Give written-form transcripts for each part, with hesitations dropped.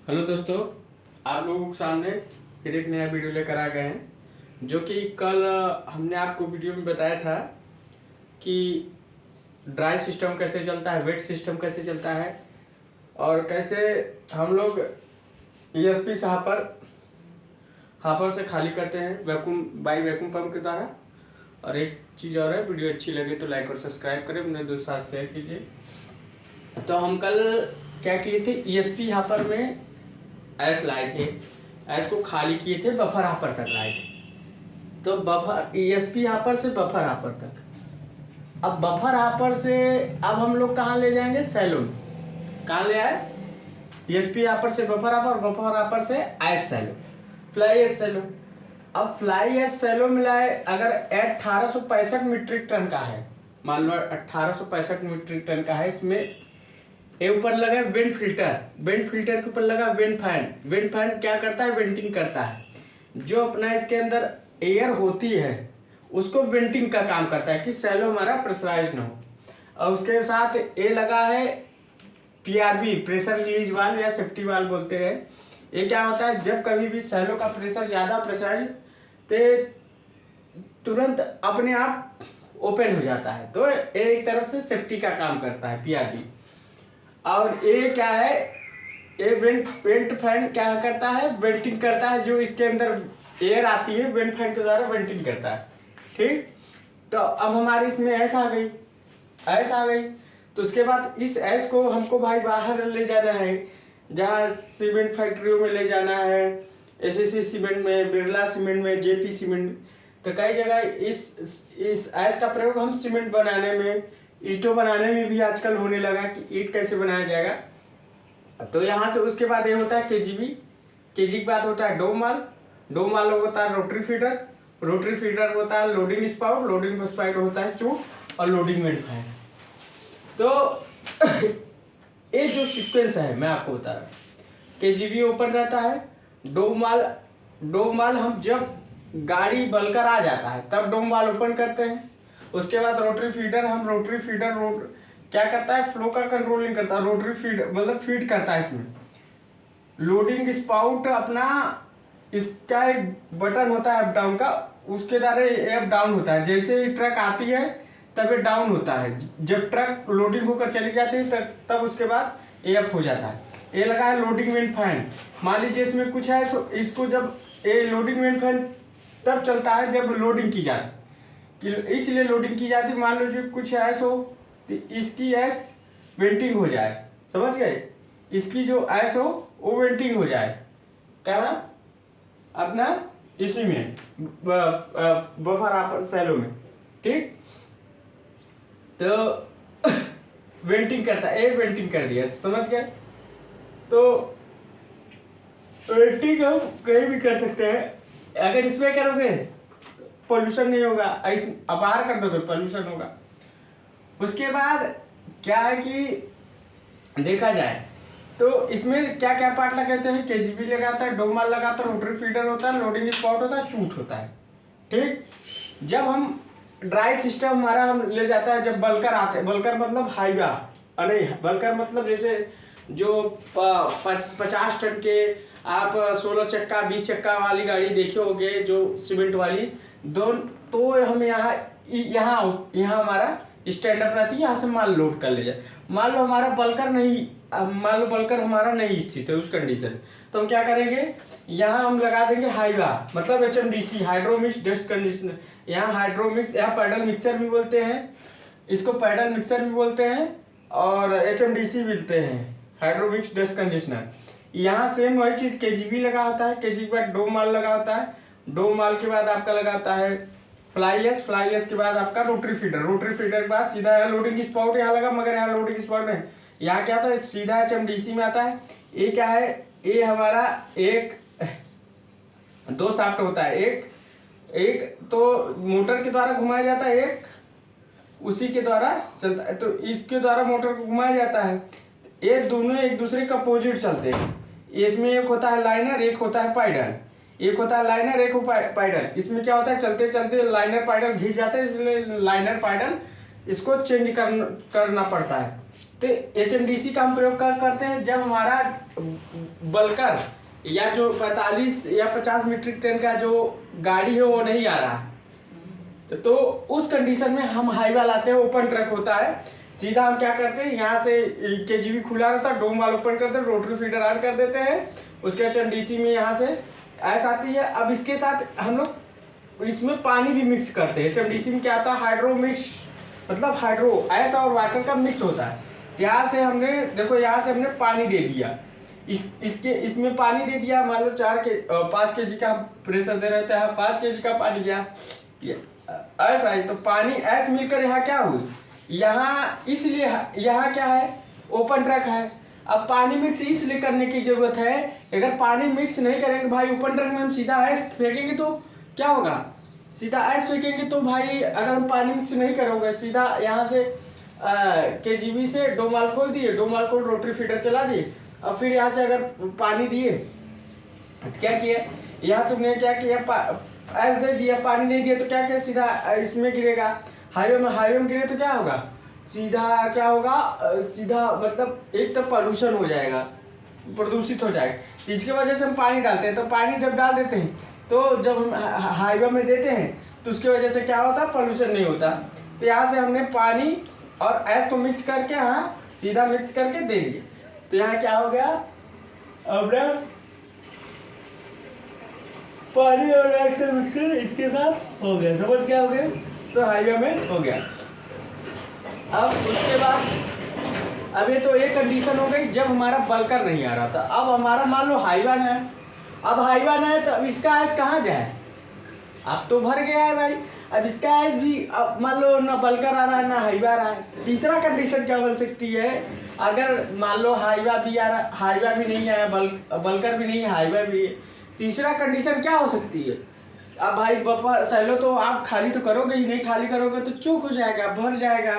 Hello दोस्तों, आप लोगों के सामने फिर एक नया वीडियो लेकर आ गए हैं। जो कि कल हमने आपको वीडियो में बताया था कि ड्राई सिस्टम कैसे चलता है, वेट सिस्टम कैसे चलता है और कैसे हम लोग ईएसपी से हापर से खाली करते हैं वैक्यूम पंप के द्वारा। और एक चीज़ और है, वीडियो अच्छी लगे तो लाइक और सब्सक्राइब करें, अपने दोस्त साथ शेयर कीजिए। तो हम कल क्या किए थे, ईएसपी हापर में ऐस लाए थे, ऐस को खाली किए थे, बफर हापर तक लाए थे। तो बफर ईएसपी हापर से बफर हापर तक, अब बफर हापर से अब हम लोग कहाँ ले जाएंगे, सैलो में। कहाँ ले आए, ईएसपी हापर से बफर हापर, बफर हापर से ऐस सैलो, फ्लाई ऐस सैलो। अब फ्लाई ऐस सैलो मिलाए, अगर 1865 मीट्रिक टन का है, मान लो 1865 मीट्रिक टन का है, इसमें ये ऊपर लगा वेंट फिल्टर, वेंट फिल्टर के ऊपर लगा वेंट फैन। वेंट फैन क्या करता है, वेंटिंग करता है। जो अपना इसके अंदर एयर होती है उसको वेंटिंग का काम करता है कि सैलो हमारा प्रेशराइज ना हो। और उसके साथ ये लगा है पीआरबी, प्रेशर रिलीज वाल्व या सेफ्टी वाल्व बोलते हैं। ये क्या होता है, जब कभी भी सैलो का प्रेशर ज़्यादा प्रेशराइज तो तुरंत अपने आप ओपन हो जाता है। तो एक तरफ से सेफ्टी का काम करता है पीआरबी। और ये क्या है, ये वेंट फैन क्या करता है, वेंटिंग करता है। जो इसके अंदर एयर आती है वेंट फैन के द्वारा वेंटिंग करता है। ठीक, तो अब हमारे इसमें ऐस आ गई, ऐस आ गई। तो उसके बाद इस ऐस को हमको भाई बाहर ले जाना है, जहाँ सीमेंट फैक्ट्रियों में ले जाना है, एसएससी सीमेंट में, बिरला सीमेंट में, जेपी सीमेंट में। तो कई जगह इस ऐस का प्रयोग हम सीमेंट बनाने में, ईंटों बनाने में भी आजकल होने लगा कि ईंट कैसे बनाया जाएगा। तो यहाँ से उसके बाद ये होता है केजीबी, केजी के बाद होता है डोमाल, डोमाल होता है रोटरी फीडर, रोटरी फीडर होता है लोडिंग स्पाउट, लोडिंग स्पाउट होता है चूट, और लोडिंग वेंट फैन। तो ये जो सीक्वेंस है मैं आपको बता रहा हूँ, केजीबी ओपन रहता है, डोमाल हम जब गाड़ी बलकर आ जाता है तब डोमाल ओपन करते हैं। उसके बाद रोटरी फीडर, हम रोटरी फीडर क्या करता है, फ्लो का कंट्रोलिंग करता है। रोटरी फीड मतलब फीड करता है इसमें। लोडिंग स्पाउट अपना, इसका एक बटन होता है अप डाउन का, उसके द्वारा अप डाउन होता है। जैसे ही ट्रक आती है तब ये डाउन होता है, जब ट्रक लोडिंग होकर चली जाती है तब उसके बाद ये अप हो जाता है। ये लगा है लोडिंग वेंट फैन। मान लीजिए इसमें कुछ है, इसको जब ये लोडिंग वेंट फैन तब चलता है जब लोडिंग की जाती है, इसलिए लोडिंग की जाती है। मान लो जो कुछ ऐस हो तो इसकी ऐस वेंटिंग हो जाए, समझ गए, इसकी जो ऐस हो वो वेंटिंग हो जाए, क्या अपना इसी में बफर हापर सैलो में। ठीक, तो वेंटिंग करता है, वेंटिंग कर दिया, समझ गए। तो वेंटिंग हम कहीं भी कर सकते हैं। अगर इसमें करोगे पोल्यूशन नहीं होगा, अपार कर दो तो पोल्यूशन होगा। उसके बाद क्या है कि देखा जाए तो इसमें क्या क्या पार्ट लगाते हैं, केजीबी लगाता है, डोमाल लगाता है, रोटरी फीडर होता है, लोडिंग स्पॉट होता है, चूट होता है। ठीक, जब हम ड्राई सिस्टम हमारा हम ले जाता है, जब बल्कर आते हैं, बल्कर मतलब हाईवा, नहीं बल्कर मतलब जैसे जो 50 टन के आप 16 चक्का 20 चक्का वाली गाड़ी देखे होंगे जो सीमेंट वाली दोनों, तो हम यहाँ हमारा स्टैंड अप रहती है, यहाँ से माल लोड कर ले जाए। मान लो हमारा बल्कर नहीं, मान लो बल्कर हमारा नहीं स्थित है उस कंडीशन, तो हम क्या करेंगे, यहाँ हम लगा देंगे हाईवा, मतलब एचएमडीसी, हाइड्रोमिक्स डस्ट कंडीशनर। यहाँ हाइड्रोमिक्स, यहाँ पैडल मिक्सर भी बोलते हैं, इसको पैडल मिक्सर भी बोलते हैं, और एचएमडीसी बोलते हैं, हाइड्रोमिक्स डस्ट कंडीशनर। यहाँ सेम वही चीज केजीबी लगा होता है, केजी के बाद डोमाल लगा होता है, डोमाल के बाद आपका लगाता है फ्लाईएस, फ्लाईएस के बाद आपका रोटरी फीडर, रोटरी फीडर के बाद सीधा लोडिंग स्पॉट यहाँ लगा, मगर यहाँ लोडिंग स्पॉट नहीं, यहाँ क्या था सीधा एचएमडीसी में आता है। ये क्या है, ये हमारा एक दो शाफ्ट होता है, एक तो मोटर के द्वारा घुमाया जाता है, एक उसी के द्वारा चलता है, तो इसके द्वारा मोटर को घुमाया जाता है। ये दोनों एक दूसरे के अपोजिट चलते हैं। इसमें एक होता है लाइनर, एक होता है पाइडल, एक होता है लाइनर, एक पाइडल। इसमें क्या होता है, चलते चलते लाइनर पाइडल घिस जाते हैं, इसलिए लाइनर पाइडल इसको चेंज करना पड़ता है। तो HMDC का हम प्रयोग करते हैं जब हमारा बल्कर या जो 45 या 50 मीट्रिक टन का जो गाड़ी है वो नहीं आ रहा, तो उस कंडीशन में हम हाईवा लाते हैं। ओपन ट्रक होता है, सीधा हम क्या करते हैं, यहाँ से KGV खुला रहता है, डोम वाल ओपन करते हैं, रोटरी फीडर ऐड कर देते हैं, उसके HMDC में यहाँ से ऐस आती है। अब इसके साथ हम लोग इसमें पानी भी मिक्स करते हैं। HMDC में क्या आता है, हाइड्रो मिक्स, मतलब हाइड्रो ऐस और वाटर का मिक्स होता है। यहाँ से हमने देखो, यहाँ से हमने पानी दे दिया, इसमें पानी दे दिया, मान लो 5 kg का प्रेशर दे रहे थे, 5 kg का पानी गया ऐसा है। तो पानी ऐस मिलकर यहाँ क्या हुई, यहाँ इसलिए यहाँ क्या है, ओपन ट्रक है। अब पानी मिक्स इसलिए करने की जरूरत है, अगर पानी मिक्स नहीं करेंगे भाई, ओपन ट्रक में हम सीधा ऐस फेंकेंगे तो क्या होगा, सीधा ऐस फेंकेंगे तो भाई अगर हम पानी मिक्स नहीं करोगे, सीधा यहाँ से KGV से डोमाल खोल दिए, डोमाल खोल रोटरी फीडर चला दिए, और फिर यहाँ से अगर पानी दिए तो क्या किया, यहाँ तुमने क्या किया, ऐस दे दिया, पानी नहीं दिया तो क्या किया, सीधा इसमें गिरेगा, हाईवे में गिरे तो क्या होगा, सीधा क्या होगा, सीधा मतलब एक तो पॉल्यूशन हो जाएगा, प्रदूषित हो जाएगा। इसकी वजह से हम पानी डालते हैं, तो पानी जब डाल देते हैं तो जब हम हाईवे में देते हैं तो उसकी वजह से क्या होता है, पॉल्यूशन नहीं होता। तो यहाँ से हमने पानी और ऐस को मिक्स करके यहाँ सीधा मिक्स करके दे दिए, तो यहाँ क्या हो गया, अब पानी और ऐस का मिक्सर इसके साथ हो गया, समझ क्या हो गया, तो हाईवे में हो गया। अब उसके बाद अब ये तो एक कंडीशन हो गई जब हमारा बल्कर नहीं आ रहा था। अब हमारा मान लो हाईवा न है, अब हाईवा न है तो अब इसका ऐस कहाँ जाए, अब तो भर गया है भाई, अब इसका ऐस भी अब मान लो ना बल्कर आ रहा है ना हाईवा आ रहा है। तीसरा कंडीशन क्या बन सकती है, अगर मान लो हाईवा भी आ रहा, हाईवा भी नहीं आया, बल्कर भी नहीं है, हाईवा भी है, तीसरा कंडीशन क्या हो सकती है, अब भाई बफर सैलो तो आप खाली तो करोगे ही नहीं, खाली करोगे तो चूक हो जाएगा, भर जाएगा,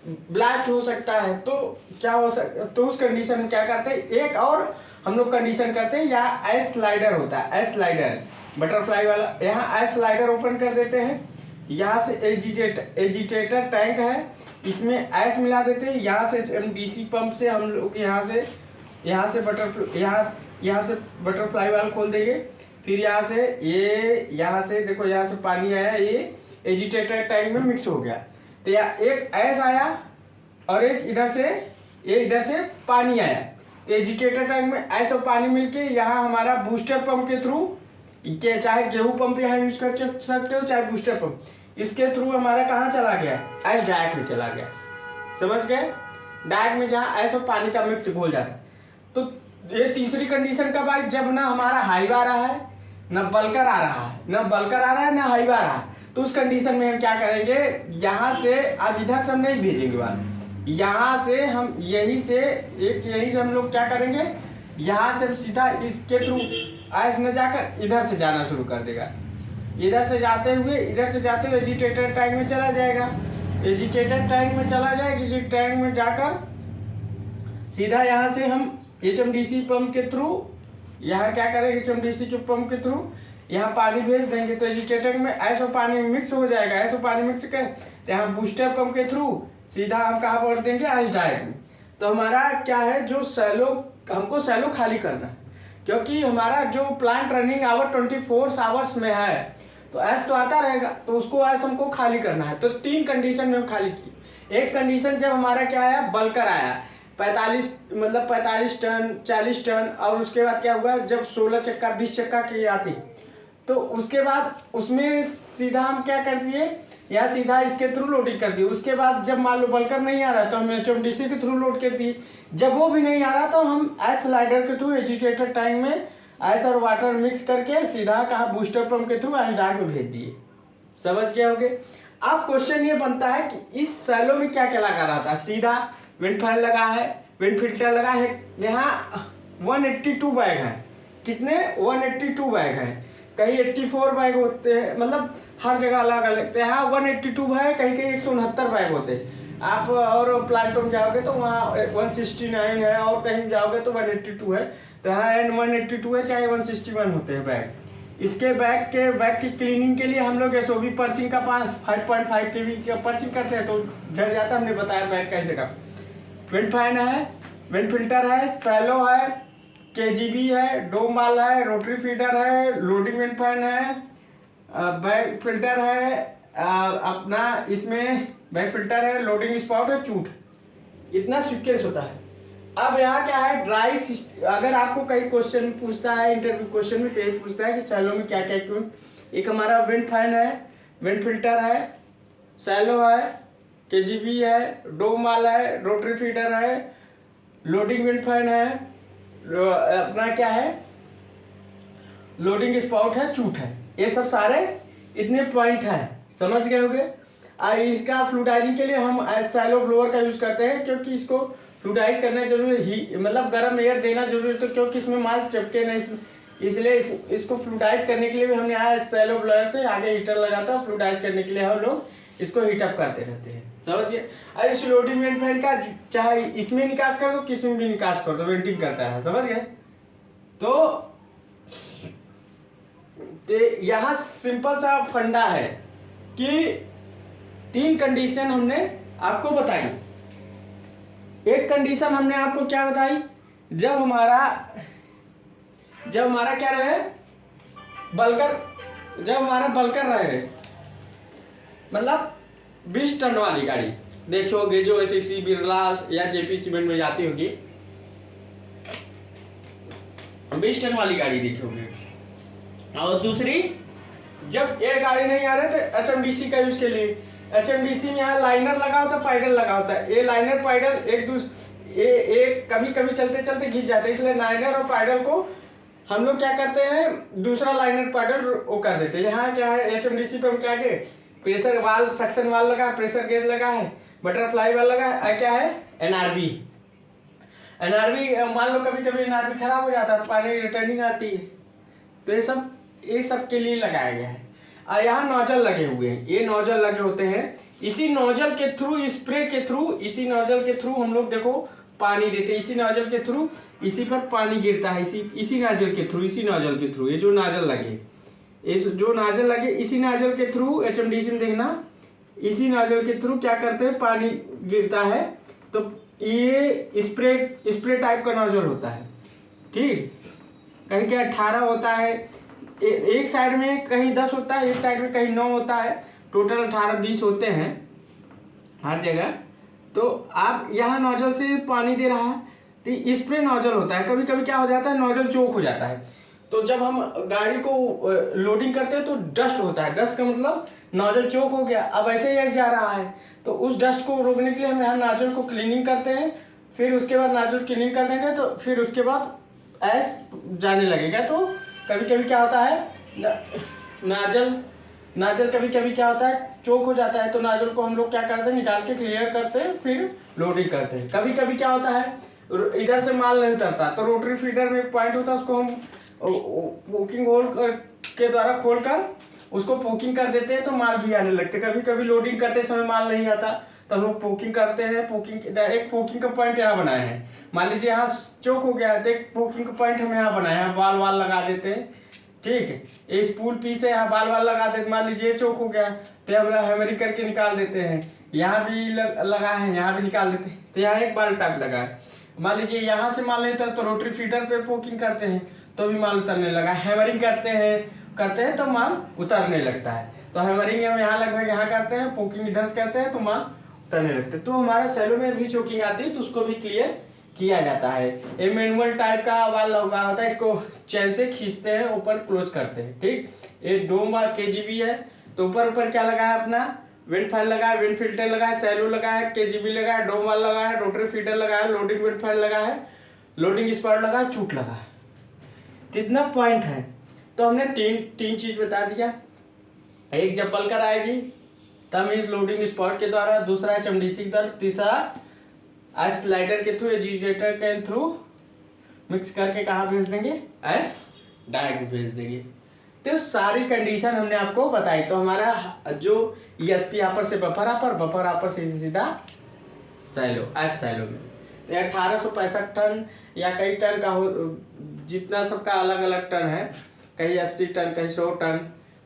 ब्लास्ट हो सकता है। तो क्या हो सकता, तो उस कंडीशन में क्या करते हैं, एक और हम लोग कंडीशन करते हैं, यहाँ ऐस स्लाइडर होता है, ऐस स्लाइडर बटरफ्लाई वाला, यहाँ ऐस स्लाइडर ओपन कर देते हैं, यहाँ से एजिटेटर टैंक है, इसमें ऐस मिला देते हैं, यहाँ से HMDC पंप से हम लोग यहाँ से बटरफ्लाई वाल खोल देंगे, फिर यहाँ से देखो, यहाँ से पानी आया, ये एजिटेटर टैंक में मिक्स हो गया, तो एक ऐस आया और एक इधर से पानी आया, तो एजिटेटर टैंक में ऐस और पानी मिलके यहाँ हमारा बूस्टर पंप के थ्रू, चाहे गेहूं पंप यहाँ यूज कर सकते हो, चाहे बूस्टर पंप, इसके थ्रू हमारा कहाँ चला गया, ऐस डायरेक्ट में चला गया, समझ गए, डायरेक्ट में जहाँ ऐस और पानी का मिक्स घोल जाता है। तो ये तीसरी कंडीशन कब आई, जब ना हमारा हाईवा आ रहा है, ना बल्कर आ रहा है, ना हाईवा आ रहा है, तो उस कंडीशन में हम क्या करेंगे, यहाँ से अब इधर से हम नहीं भेजेंगे बात, यहाँ से हम यहीं से हम लोग क्या करेंगे, यहाँ से हम सीधा इसके थ्रू ऐस न जाकर इधर से जाना शुरू कर देगा, इधर से जाते हुए एजिटेटर टैंक में चला जाएगा, एजिटेटर टैंक में चला जाएगा, इसी टैंक में जाकर सीधा यहाँ से हम HMDC पंप के थ्रू यहाँ क्या करेंगे, HMDC के पंप के थ्रू यहाँ पानी भेज देंगे, तो एजिटेटर में ऐस और पानी मिक्स हो जाएगा, ऐस और पानी मिक्स कर यहाँ बूस्टर पंप के थ्रू सीधा हम कहाँ भर देंगे, ऐस डायरेक्ट में। तो हमारा क्या है, जो सैलो हमको सैलो खाली करना है, क्योंकि हमारा जो प्लांट रनिंग आवर 24 आवर्स में है, तो ऐस तो आता रहेगा, तो उसको ऐस हमको खाली करना है। तो 3 कंडीशन में हम खाली की। एक कंडीशन जब हमारा क्या आया, बल्कर आया 45 टन 40 टन, और उसके बाद क्या हुआ, जब 16 चक्का 20 चक्का की आती, तो उसके बाद उसमें सीधा हम क्या कर दिए, या सीधा इसके थ्रू लोडिंग कर दिए। उसके बाद जब मान लो बल्कर नहीं आ रहा तो हम HMDC के थ्रू लोड कर दिए, जब वो भी नहीं आ रहा तो हम ऐस स्लाइडर के थ्रू एजिटेटर टैंक में ऐस और वाटर मिक्स करके सीधा कहा बूस्टर पंप के थ्रू ऐस डायरेक्ट में भेज दिए, समझ गए होगे। अब क्वेश्चन ये बनता है कि इस सैलो में क्या क्या लगा रहा था, सीधा विंड फैन लगा है, विंड फिल्टर लगा है, यहाँ 182 बैग है, कितने 182 बैग है, कहीं 84 बैग होते हैं, मतलब हर जगह अलग अलग, यहाँ 182 है, कहीं कहीं 169 बैग होते हैं। आप और प्लांटों में जाओगे तो वहाँ 169 है, और कहीं जाओगे तो 182 है, तो यहाँ 182 है, चाहे 161 होते हैं बैग। इसके बैग की क्लीनिंग के लिए हम लोग SOB पर्चिंग का 5.5 kV का पर्चिंग करते हैं, तो झड़ जाता है, हमने बताया बैग कैसे का। विंड फैन है, विंड फिल्टर है, सैलो है, केजीबी है, डोम वाल है, रोटरी फीडर है, लोडिंग विंड फैन है, बैक फिल्टर है, अपना इसमें बैक फिल्टर है, लोडिंग स्पॉट है, चूट, इतना सीक्वेंस होता है। अब यहाँ क्या है, ड्राई अगर आपको कई क्वेश्चन पूछता है इंटरव्यू क्वेश्चन में, तो यही पूछता है कि सैलो में क्या क्या क्यों। एक हमारा विंड फैन है, विंड फिल्टर है, सैलो है, केजीबी है, डोम वाल है, रोटरी फीडर है, लोडिंग विंड फैन है, अपना क्या है, लोडिंग स्पॉट है, चूट है। ये सब सारे इतने पॉइंट हैं, समझ गए होंगे। इसका फ्लूडाइजिंग के लिए हम सैलो ब्लोअर का यूज करते हैं, क्योंकि इसको फ्लूडाइज करना जरूरी ही, मतलब गर्म एयर देना जरूरी, तो क्योंकि इसमें माल चिपके नहीं, इसलिए इसको फ्लूडाइज करने के लिए भी हमने यहाँ सैलो ब्लोअर से आगे हीटर लगाता है, फ्लूडाइज करने के लिए हम लोग इसको हीटअप करते रहते हैं, समझ गए। और इस लोडिंग विंड फैन का चाहे इसमें निकास कर दो, किसी में भी निकास कर दो, वेंटिंग करता है, समझ गए। तो यहाँ सिंपल सा फंडा है कि 3 कंडीशन हमने आपको बताई। एक कंडीशन हमने आपको क्या बताई, जब हमारा क्या रहे, बल्कर, जब हमारा बल्कर रहे, मतलब 20 टन वाली गाड़ी देखोगे जो एसएससी बिरला या जेपी सीमेंट में जाती होगी, 20 टन वाली गाड़ी देखोगे। और दूसरी, जब ये गाड़ी नहीं आ रहे तो एचएमडीसी का यूज के लिए, एचएमडीसी में यहाँ लाइनर लगा होता है, पाइडल लगा होता है, ये लाइनर पाइडल एक कभी कभी चलते चलते घिस जाते हैं, इसलिए लाइनर और पाइडल को हम लोग क्या करते हैं, दूसरा लाइनर पाइडल वो कर देते हैं। यहाँ क्या है, एचएमडीसी पे हम क्या के प्रेशर वाल्व, सक्शन वाल्व लगा है, प्रेशर गेज लगा है, बटरफ्लाई वाल्व लगा है, क्या है एनआरबी। मान लो कभी कभी एनआरबी खराब हो जाता है तो पानी रिटर्निंग आती है, तो ये सब के लिए लगाया गया है। और यहाँ नोजल लगे हुए हैं, ये नोजल लगे होते हैं, इसी नोजल के थ्रू, स्प्रे के थ्रू, इसी नोजल के थ्रू हम लोग देखो पानी देते हैं, इसी नोजल के थ्रू इसी पर पानी गिरता है, इसी नोजल के थ्रू, इसी नोजल के थ्रू, ये जो नोजल लगे, जो नोजल लगे इसी नोजल के थ्रू, एचएमडीसी में देखना, इसी नोजल के थ्रू क्या करते हैं, पानी गिरता है। तो ये स्प्रे टाइप का नोजल होता है, ठीक। कहीं क्या 18 होता है, एक साइड में कहीं 10 होता है, एक साइड में कहीं 9 होता है, टोटल 18-20 होते हैं हर जगह। तो आप यहाँ नोजल से पानी दे रहा है, तो स्प्रे नोजल होता है। कभी कभी क्या हो जाता है, नोजल चोक हो जाता है, तो जब हम गाड़ी को लोडिंग करते हैं तो डस्ट होता है, डस्ट का मतलब नोजल चोक हो गया, अब ऐसे ही जा रहा है, तो उस डस्ट को रोकने के लिए हम यहाँ नोजल को क्लीनिंग करते हैं। फिर उसके बाद नोजल क्लीनिंग कर देंगे तो फिर उसके बाद ऐस जाने लगेगा। तो कभी कभी क्या होता है, नाजल कभी कभी क्या होता है, चोक हो जाता है, तो नाजल को हम लोग क्या करते हैं, निकाल के क्लियर करते हैं, फिर लोडिंग करते हैं। कभी कभी क्या होता है, इधर से माल नहीं उतरता, तो रोटरी फीडर में पॉइंट होता है, उसको हम पोकिंग होल के द्वारा खोलकर उसको पोकिंग कर देते हैं, तो माल भी आने लगते। कभी कभी लोडिंग करते समय माल नहीं आता, तो हम लोग पोकिंग करते हैं। एक पोकिंग का पॉइंट यहाँ बनाए हैं, मान लीजिए यहाँ चोक हो गया है, तो एक पोकिंग का पॉइंट हम यहाँ बनाए हैं, बाल वाल लगा देते हैं, ठीक है। ये स्पूल पीस है, यहाँ बाल वाल लगा देते, मान लीजिए चोक हो गया तो हम हैमरिंग करके निकाल देते हैं। यहाँ भी लगा है, यहाँ भी निकाल देते हैं, तो यहाँ एक बाल टाइप लगा है। मान लीजिए यहाँ से माल नहीं उतर तो रोटरी फीडर पे पोकिंग करते हैं तो भी माल उतरने लगा, हैमरिंग करते हैं तो माल उतरने लगता है। तो हैमरिंग हम यहाँ लगभग यहाँ करते हैं, पोकिंग इधर से करते हैं तो माल उतरने लगते हैं। तो हमारा सैलो में भी चोकिंग आती है तो उसको भी क्लियर किया जाता है। ये मैनुअल टाइप का वाल लगा होता है, इसको चैन से खींचते हैं, ऊपर क्लोज करते हैं, ठीक। ये डोम वाल केजीबी है, तो ऊपर क्या लगा है, अपना विंड फैन लगा है, विंड फिल्टर लगा है, सैलो लगा है, केजीबी लगा है, डोम वाल लगा है, रोटरी फीडर लगा है, लोडिंग विंड फैन लगा है, लोडिंग स्पॉट लगा है, चूट लगा है। कितना पॉइंट है, तो हमने तीन चीज बता दिया। एक जब बल्कर आएगी तब इस लोडिंग स्पॉट के द्वारा, दूसरा है एचएमडीसी के द्वारा, तीसरा एस स्लाइडर के थ्रू, एजिटेटर के थ्रू मिक्स करके कहाँ भेज देंगे, एस डायरेक्ट भेज देंगे। तो सारी कंडीशन हमने आपको बताई। तो हमारा जो ईएसपी यहाँ पर से बफर आपपर से सीधा सैलो, एस सैलो में तो 1865 टन या कई टन का हो, जितना सबका अलग अलग टन है, कहीं 80 टन, कहीं 100 टन,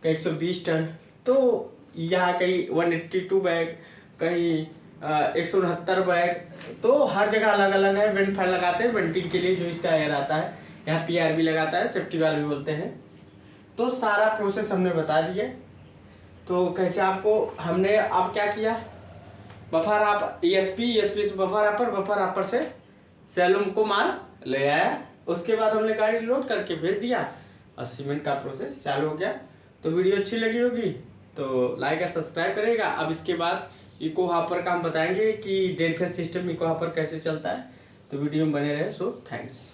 कहीं 120 टन, तो यहाँ कहीं 182 बैग, कहीं 169 बैग, तो हर जगह अलग अलग है। वेंट फैन लगाते हैं वेंटिंग के लिए, जो इसका एयर आता है। यहाँ PRV लगाता है, सेफ्टी वाल्व भी बोलते हैं। तो सारा प्रोसेस हमने बता दिया। तो कैसे आपको हमने अब क्या किया, बफर आप ESP से बफर अपर से सैलूम को माल ले आया। उसके बाद हमने गाड़ी लोड करके भेज दिया और सीमेंट का प्रोसेस चालू हो गया। तो वीडियो अच्छी लगी होगी तो लाइक और सब्सक्राइब करेगा। अब इसके बाद इको हॉपर का हम बताएंगे कि dead face system echo hopper कैसे चलता है। तो वीडियो में बने रहे। So thanks.